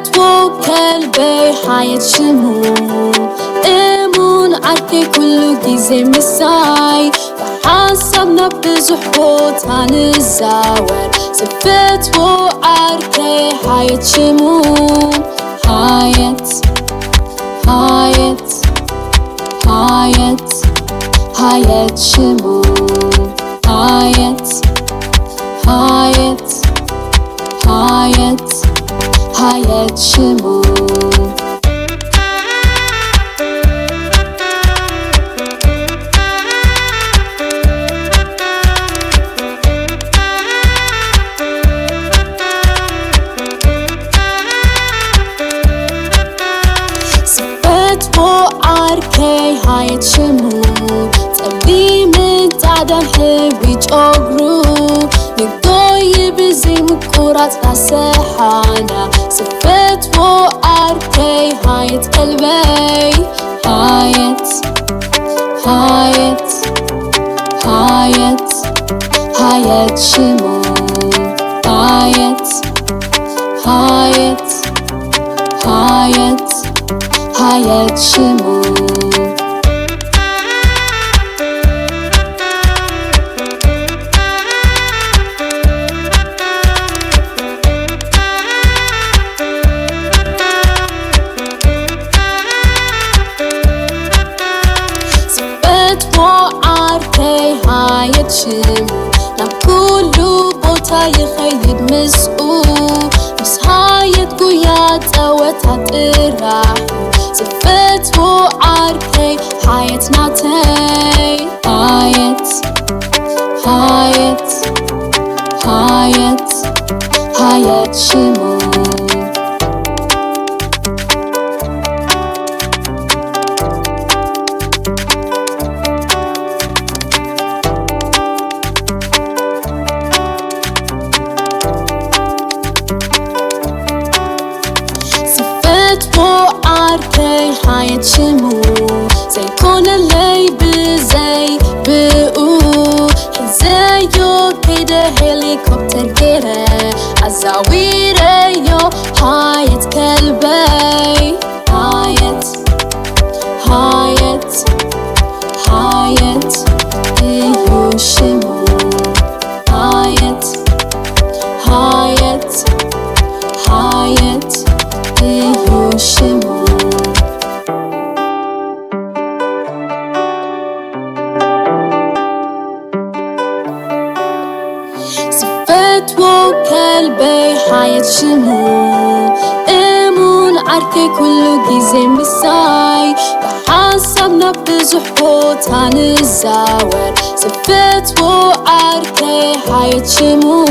كلبي حياة شمو إيمون عركي كله جيزي مساي وحاسبنا بزحبوت عن الزاور سفت وعركي حياة شمو حياة حياة حياة حياة شمو حياة حياة حياة حياة شمو سفت وعركي حياة شمو تقلي من تعدم حبي جوغرو نقضي بزي مكورات ناسحانا سفت وعركي حياة قلبي حياة حياة حياة حياة شمو حياة حياة حياة حياة شمو حياة شمو نعم كله بوتا يخيد مسؤول بس حياة قويات أوتها تراح سفت وعركي حياة نعتي حياة حياة حياة حياة شمو وعركي حياة شمو زي كون اللي بزي بقو حزايو كده هليكوبتر جيرة عزاويرة يو حياة كلبي حياة حياة حياة ايو شمو حياة حياة حياة ايو شمو سفت وكلبي حياة شمو إيمون عركي كله جيزي مساي وحاسبنا بزحبوت عن الزاور سفت وعركي حياة شمو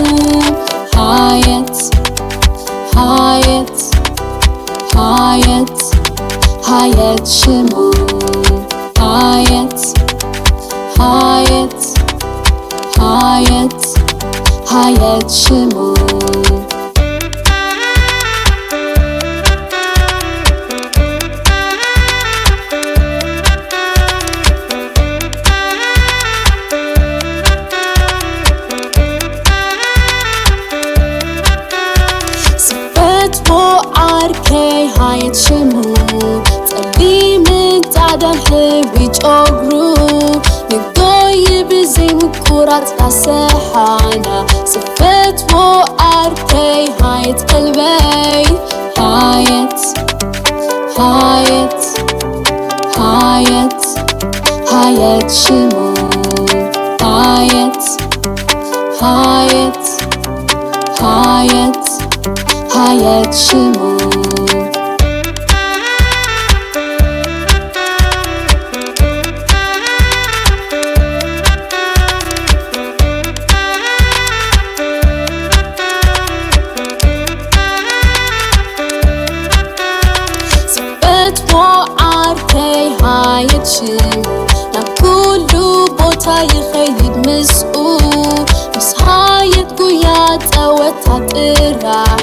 حياة حياة حياة حياة شمو حياة حياة حياة حياة شمو سفت وعركي حياة شمو تقلي من تعدم حبي جوغرو نقضي بزي مكورات ناسحانا سفت وعركي حياة قلبي حياة حياة حياة حياة شمو حياة حياة حياة حياة شمو سفت وعركي حياة شمو نعم كله بوتا يخيد مسؤول بس حياة قويات أوتها تراح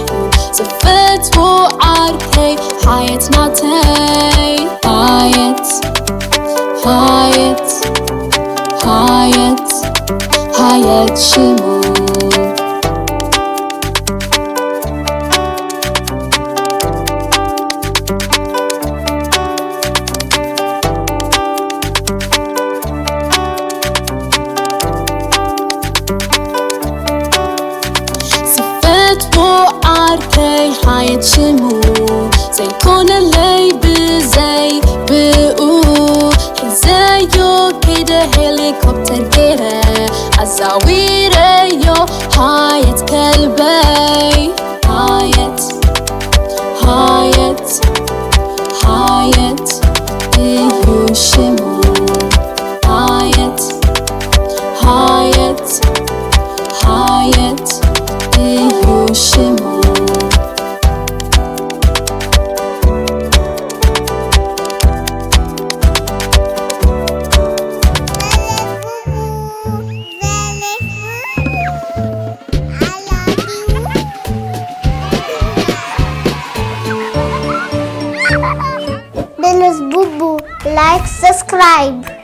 سفت وعركي حياة نعتي حياة حياة حياة حياة شمو Hayet shimu Zay kona lay bizay bu Hizayo kida helicopter gere Azawire yo Hayet kalbay Hayet Hayet Hayet Iyo shimu Hayet Hayet Hayet Iyo shimu Beles Bubu, like, subscribe.